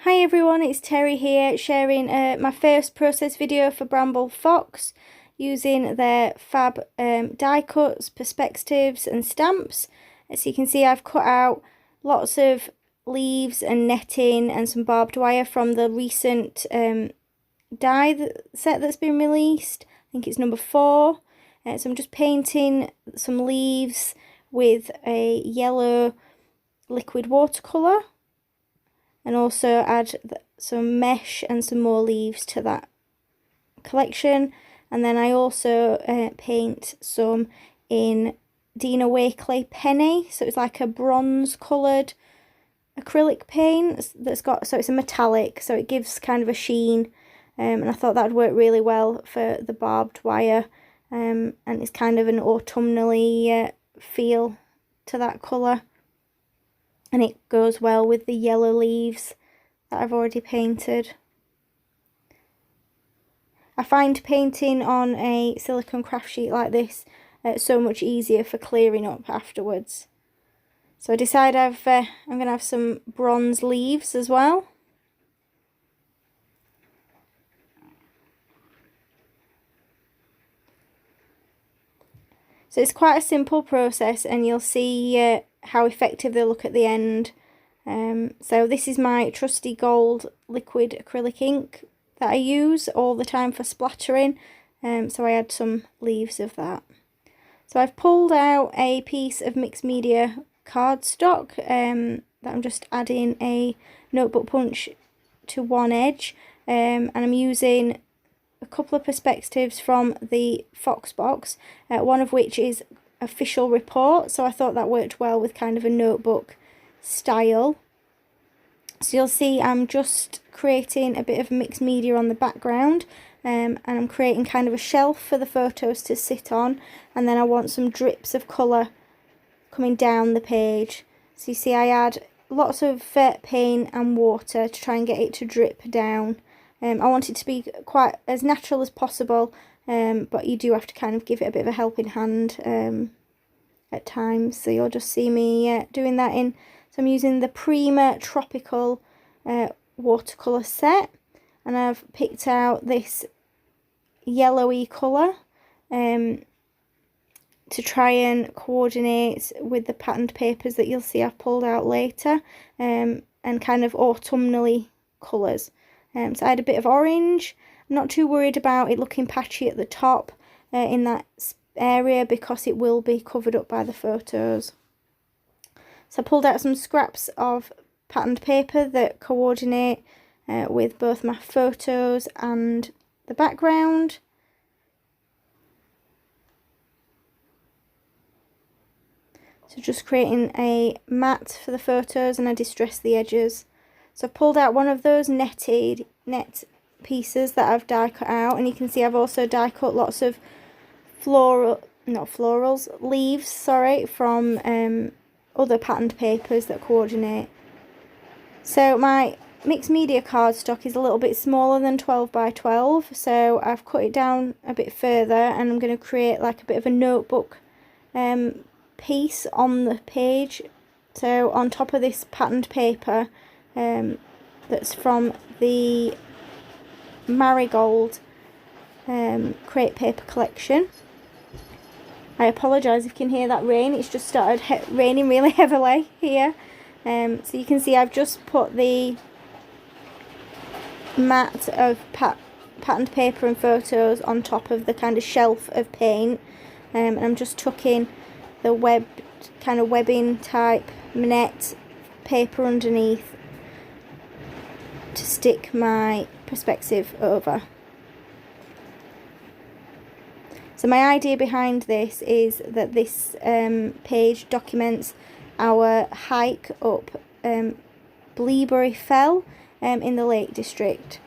Hi everyone, it's Terry here sharing my first process video for Bramble Fox using their fab die cuts, perspectives and stamps. As you can see, I've cut out lots of leaves and netting and some barbed wire from the recent die set that's been released. I think it's number 4. So I'm just painting some leaves with a yellow liquid watercolour, and also add some mesh and some more leaves to that collection. And then I also paint some in Dina Wakley Penny, so it's like a bronze coloured acrylic paint that's got, so it's a metallic, so it gives kind of a sheen, and I thought that would work really well for the barbed wire, and it's kind of an autumnally feel to that colour. And it goes well with the yellow leaves that I've already painted. I find painting on a silicone craft sheet like this so much easier for clearing up afterwards. So I decide I'm going to have some bronze leaves as well. So it's quite a simple process, and you'll see how effective they look at the end. So this is my trusty gold liquid acrylic ink that I use all the time for splattering, so I add some leaves of that. So I've pulled out a piece of mixed media cardstock that I'm just adding a notebook punch to one edge, and I'm using a couple of perspectives from the Fox box, one of which is official report, so I thought that worked well with kind of a notebook style. So you'll see I'm just creating a bit of mixed media on the background, and I'm creating kind of a shelf for the photos to sit on, and then I want some drips of colour coming down the page. So you see I add lots of paint and water to try and get it to drip down. I want it to be quite as natural as possible, but you do have to kind of give it a bit of a helping hand at times. So you'll just see me doing that in. So I'm using the Prima Tropical watercolour set, and I've picked out this yellowy colour to try and coordinate with the patterned papers that you'll see I've pulled out later, and kind of autumnally colours. So I had a bit of orange. I'm not too worried about it looking patchy at the top in that area, because it will be covered up by the photos. So I pulled out some scraps of patterned paper that coordinate with both my photos and the background. So just creating a mat for the photos, and I distressed the edges. So I've pulled out one of those net pieces that I've die cut out, and you can see I've also die cut lots of leaves, sorry, from other patterned papers that coordinate. So my mixed media cardstock is a little bit smaller than 12 by 12, so I've cut it down a bit further, and I'm going to create like a bit of a notebook piece on the page. So on top of this patterned paper that's from the Marigold crepe paper collection. I apologise if you can hear that rain, it's just started raining really heavily here. So you can see I've just put the mat of patterned paper and photos on top of the kind of shelf of paint, and I'm just tucking the webbing type net paper underneath to stick my perspective over. So my idea behind this is that this page documents our hike up Bleabury Fell in the Lake District.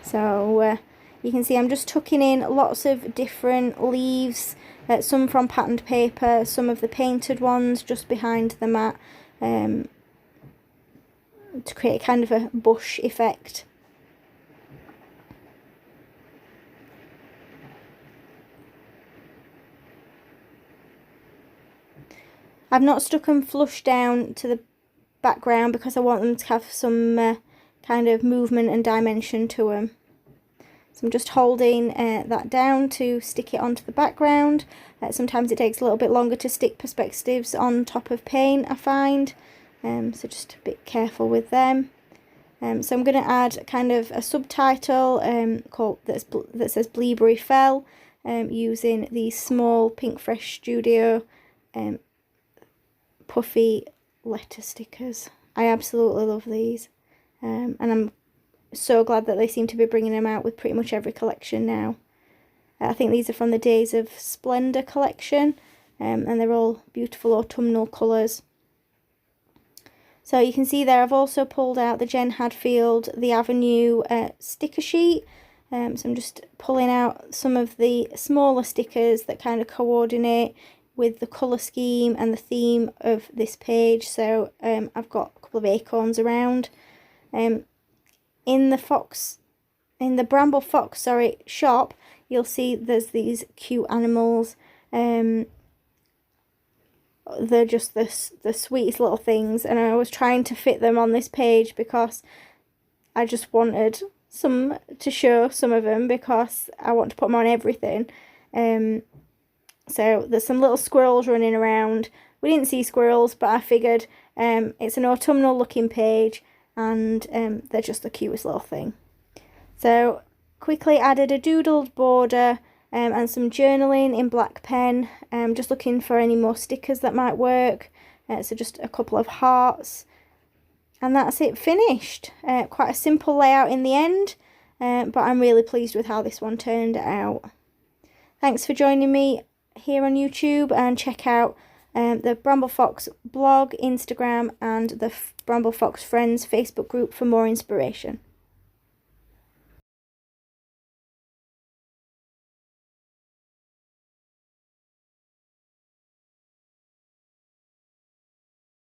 So you can see I'm just tucking in lots of different leaves, some from patterned paper, some of the painted ones just behind the mat, to create kind of a bush effect. I've not stuck them flush down to the background because I want them to have some kind of movement and dimension to them. So I'm just holding that down to stick it onto the background. Sometimes it takes a little bit longer to stick perspectives on top of paint, I find. So just a bit careful with them. So I'm going to add kind of a subtitle that says Bleaberry Fell, using these small Pink Fresh Studio puffy letter stickers. I absolutely love these, and I'm so glad that they seem to be bringing them out with pretty much every collection now. I think these are from the Days of Splendor collection, and they're all beautiful autumnal colours. So you can see there I've also pulled out the Jen Hadfield The Avenue sticker sheet. So I'm just pulling out some of the smaller stickers that kind of coordinate with the colour scheme and the theme of this page. So I've got a couple of acorns around. In the Bramble Fox shop, you'll see there's these cute animals. They're just the sweetest little things, and I was trying to fit them on this page because I just wanted to show some of them because I want to put them on everything. So there's some little squirrels running around. We didn't see squirrels, but I figured it's an autumnal looking page, and they're just the cutest little thing. So quickly added a doodled border and some journaling in black pen. Just looking for any more stickers that might work. So just a couple of hearts. And that's it finished. Quite a simple layout in the end, but I'm really pleased with how this one turned out. Thanks for joining me here on YouTube, and check out the Bramble Fox blog, Instagram, and the Bramble Fox Friends Facebook group for more inspiration.